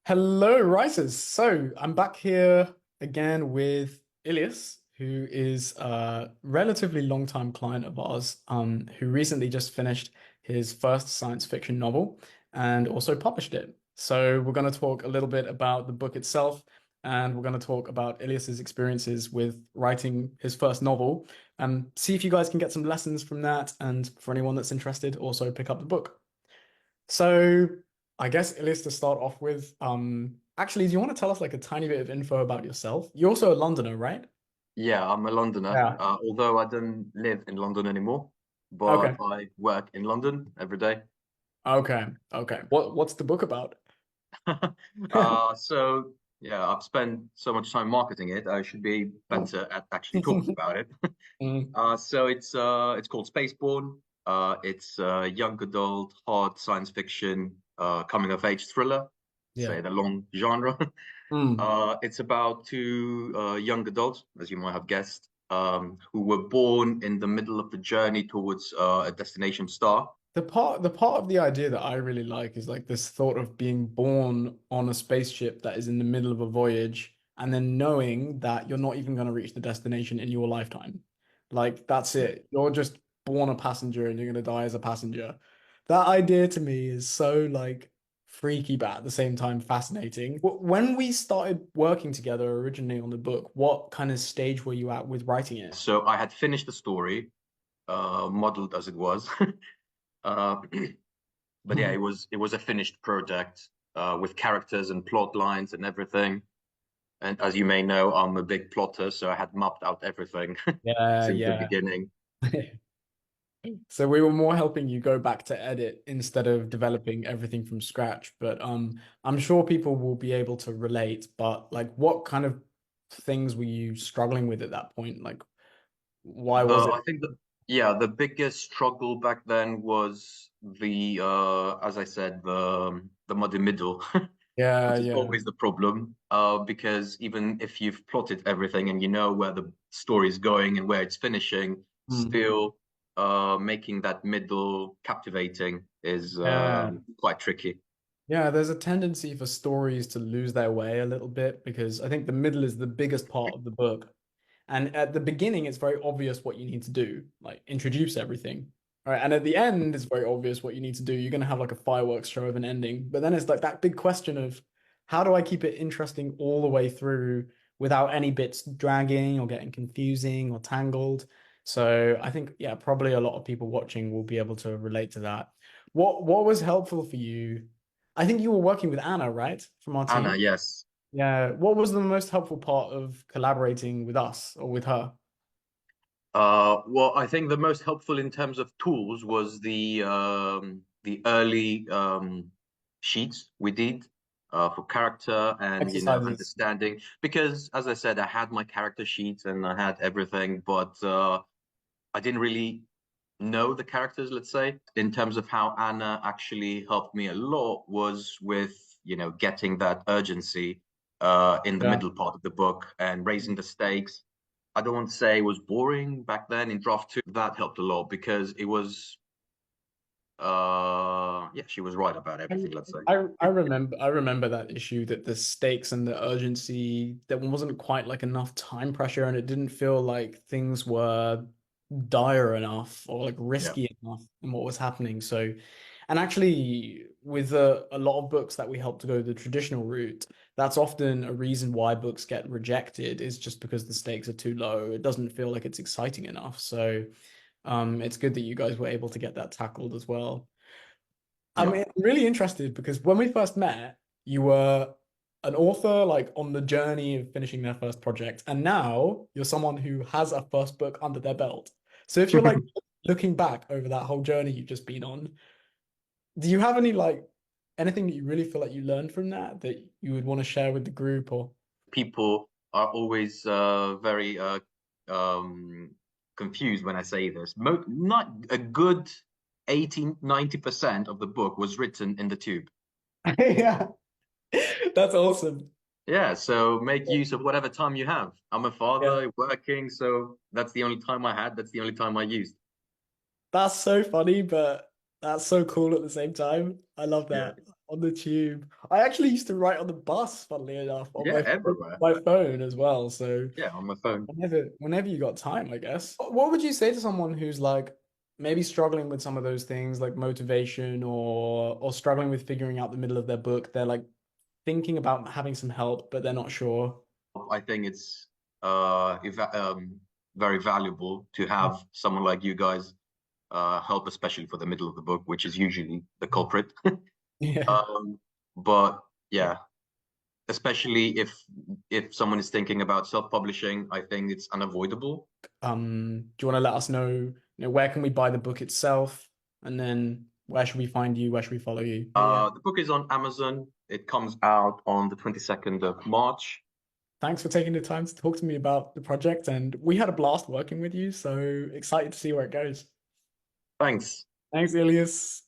Hello, writers. So I'm back here again with Ilias, who is a relatively long-time client of ours, who recently just finished his first science fiction novel and also published it. So we're going to talk a little bit about the book itself, and we're going to talk about Ilias's experiences with writing his first novel, and see if you guys can get some lessons from that. And for anyone that's interested, also pick up the book. So I guess at least to start off with, actually, do you want to tell us like a tiny bit of info about yourself? You're also a Londoner, right? Yeah, I'm a Londoner, Yeah. although I don't live in London anymore, but Okay. I work in London every day. Okay. Okay. What's the book about? So yeah, I've spent so much time marketing it. I should be better at actually talking about it. Mm, So it's called Spaceborne. It's a young adult hard science fiction coming of age thriller, yeah. say the long genre. Mm. It's about two young adults, as you might have guessed, who were born in the middle of the journey towards a destination star. The part of the idea that I really like is like this thought of being born on a spaceship that is in the middle of a voyage and then knowing that you're not even going to reach the destination in your lifetime. Like that's Yeah. it. You're just born a passenger and you're going to die as a passenger. That idea to me is so like freaky but at the same time fascinating. When we started working together originally on the book, what kind of stage were you at with writing it? So I had finished the story, modeled as it was. Uh, but yeah, it was a finished project with characters and plot lines and everything. And as you may know, I'm a big plotter, so I had mapped out everything Yeah, since the yeah. beginning. So we were more helping you go back to edit instead of developing everything from scratch. But I'm sure people will be able to relate. But like, what kind of things were you struggling with at that point? Like, why was it? I think the biggest struggle back then was as I said, the muddy middle, Yeah, which is yeah. always the problem. Because even if you've plotted everything and you know where the story is going and where it's finishing, Hmm. still making that middle captivating is Yeah. quite tricky. Yeah, there's a tendency for stories to lose their way a little bit because I think the middle is the biggest part of the book. And at the beginning, it's very obvious what you need to do, like introduce everything. All right. And at the end, it's very obvious what you need to do. You're going to have like a fireworks show of an ending. But then it's like that big question of how do I keep it interesting all the way through without any bits dragging or getting confusing or tangled? So I think, yeah, probably a lot of people watching will be able to relate to that. What was helpful for you? I think you were working with Anna, right, from our Anna, team. yes. Yeah. What was the most helpful part of collaborating with us or with her? Well, I think the most helpful in terms of tools was the early sheets we did for character and Exercises. understanding. Because as I said, I had my character sheets and I had everything, but I didn't really know the characters. Let's say in terms of how Anna actually helped me a lot was with getting that urgency in the Yeah. middle part of the book and raising the stakes. I don't want to say it was boring back then in draft two. That helped a lot because it was yeah, she was right about I, everything, let's say. I remember that issue that the stakes and the urgency there wasn't quite like enough time pressure and it didn't feel like things were dire enough or like Yeah. risky enough in what was happening. So, and actually with a lot of books that we help to go the traditional route, that's often a reason why books get rejected is just because the stakes are too low. It doesn't feel like it's exciting enough. So, it's good that you guys were able to get that tackled as well. I'm Yeah. really interested because when we first met, you were an author like on the journey of finishing their first project, and now you're someone who has a first book under their belt. So if you're like looking back over that whole journey you've just been on, do you have any like anything that you really feel like you learned from that that you would want to share with the group or People are always very um, confused when I say this. Not a good 80-90% of the book was written in the tube. yeah, that's awesome. Yeah, so make use of whatever time you have. I'm a Yeah. father working, so that's the only time I had. That's the only time I used. That's so funny, but that's so cool at the same time. I love Yeah. that. on the tube. I actually used to write on the bus, funnily enough, on Yeah, everywhere. my phone as well. So Yeah, on my phone. whenever you got time, I guess. What would you say to someone who's like maybe struggling with some of those things like motivation or struggling with figuring out the middle of their book? They're like thinking about having some help, but they're not sure. I think it's very valuable to have someone like you guys help, especially for the middle of the book, which is usually the culprit. Yeah. Um, but yeah, especially if someone is thinking about self-publishing, I think it's unavoidable. Do you want to let us know, where can we buy the book itself? And then where should we find you? Where should we follow you? Yeah. The book is on Amazon. It comes out on the 22nd of March. Thanks for taking the time to talk to me about the project. And we had a blast working with you. So excited to see where it goes. Thanks. Thanks, Ilias.